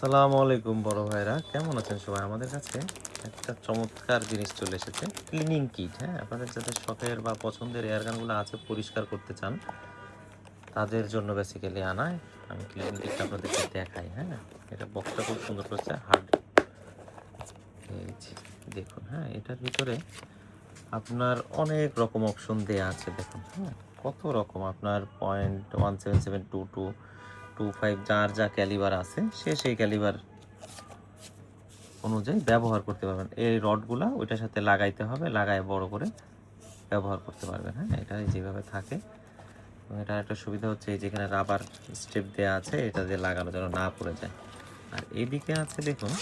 আসসালামু আলাইকুম বড় ভাইরা, কেমন আছেন সবাই? আমাদের কাছে একটা চমৎকার জিনিস চলে এসেছে, ক্লিনিং কিট। হ্যাঁ, আপনাদের যাদের শখের বা পছন্দের এয়ার গানগুলো আছে, পরিষ্কার করতে চান, তাদের জন্য বেসিক্যালি আনায়। আমি ক্লিনিং কিটটা আপনাদেরকে দেখাই। হ্যাঁ, এটা বক্সটা খুব সুন্দর করেছে, হার্ড। এই যে দেখুন, হ্যাঁ, এটার ভিতরে আপনার অনেক রকম অপশন দেয়া আছে। দেখুন, হ্যাঁ, কত রকম আপনার 0.1772225 যার যা ক্যালিবার আছে, সে সেই ক্যালিবার অনুযায়ী ব্যবহার করতে পারবেন। এই রডগুলা ওইটার সাথে লাগাইতে হবে, লাগায় বড় করে ব্যবহার করতে পারবেন। হ্যাঁ, এটা যেভাবে থাকে। এবং এটার একটা সুবিধা হচ্ছে এই যেখানে রাবার স্টেপ দেওয়া আছে, এটা দিয়ে লাগানো যেন না পড়ে যায়। আর এইদিকে আছে দেখুন,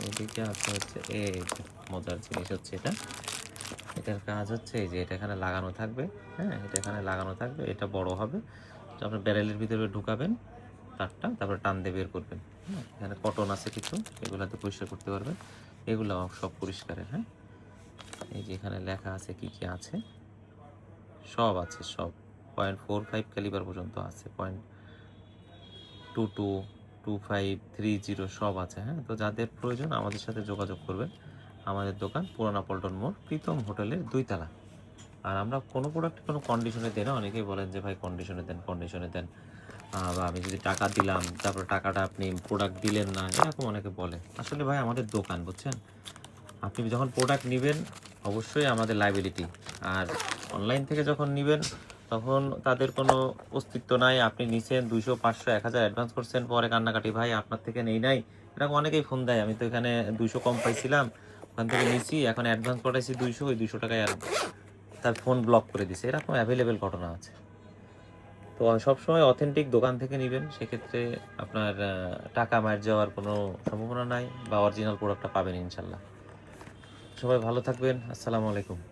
এইদিকে আছে হচ্ছে এই যে মজার জিনিস হচ্ছে এটা। এটার কাজ হচ্ছে এই যে এটা এখানে লাগানো থাকবে। হ্যাঁ, এটা এখানে লাগানো থাকবে, এটা বড় হবে। তো আপনি ব্যারেলের ভিতরে ঢুকাবেন তারটা, তারপরে টান দিয়ে বের করবেন। হ্যাঁ, এখানে কটন আছে কিছু, এগুলাতে পরিষ্কার করতে পারবেন। এগুলো সব পরিষ্কারের। হ্যাঁ, এই যে এখানে লেখা আছে কি কি আছে, সব আছে সব। 0.45 ক্যালিবার পর্যন্ত আছে, 0.222530 সব আছে। হ্যাঁ, তো যাদের প্রয়োজন আমাদের সাথে যোগাযোগ করবেন। আমাদের দোকান পুরানা পল্টন মোড়, প্রীতম হোটেলের 2 তলা। আর আমরা কোনো প্রোডাক্ট কোনো কন্ডিশনে দিই না। অনেকেই বলেন যে ভাই কন্ডিশনে দেন, কন্ডিশনে দেন, বা আমি যদি টাকা দিলাম তারপর টাকাটা আপনি প্রোডাক্ট দিলেন না, এরকম অনেকে বলে। আসলে ভাই আমাদের দোকান, বুঝছেন, আপনি যখন প্রোডাক্ট নেবেন অবশ্যই আমাদের লায়াবিলিটি। আর অনলাইন থেকে যখন নেবেন তখন তাদের কোনো অস্তিত্ব নাই। আপনি নিছেন 200 500 1000 অ্যাডভান্স করছেন, পরে কান্নাকাটি, ভাই আপনার থেকে নেই নাই। এরকম অনেকেই ফোন দেয়, আমি তো এখানে 200 কম পাইছিলাম, ওখান থেকে নিছি, এখন অ্যাডভান্স পাঠাইছি 200, ওই 200 টাকায় আর তার ফোন ব্লক করে দিছে। এরকম অ্যাভেলেবেল ঘটনা আছে। তো সবসময় অথেন্টিক দোকান থেকে নেবেন, সেক্ষেত্রে আপনার টাকা মার যাওয়ার কোনো সম্ভাবনা নাই, বা অরিজিনাল প্রোডাক্টটা পাবেন ইনশাল্লাহ। সবাই ভালো থাকবেন। আসসালামু আলাইকুম।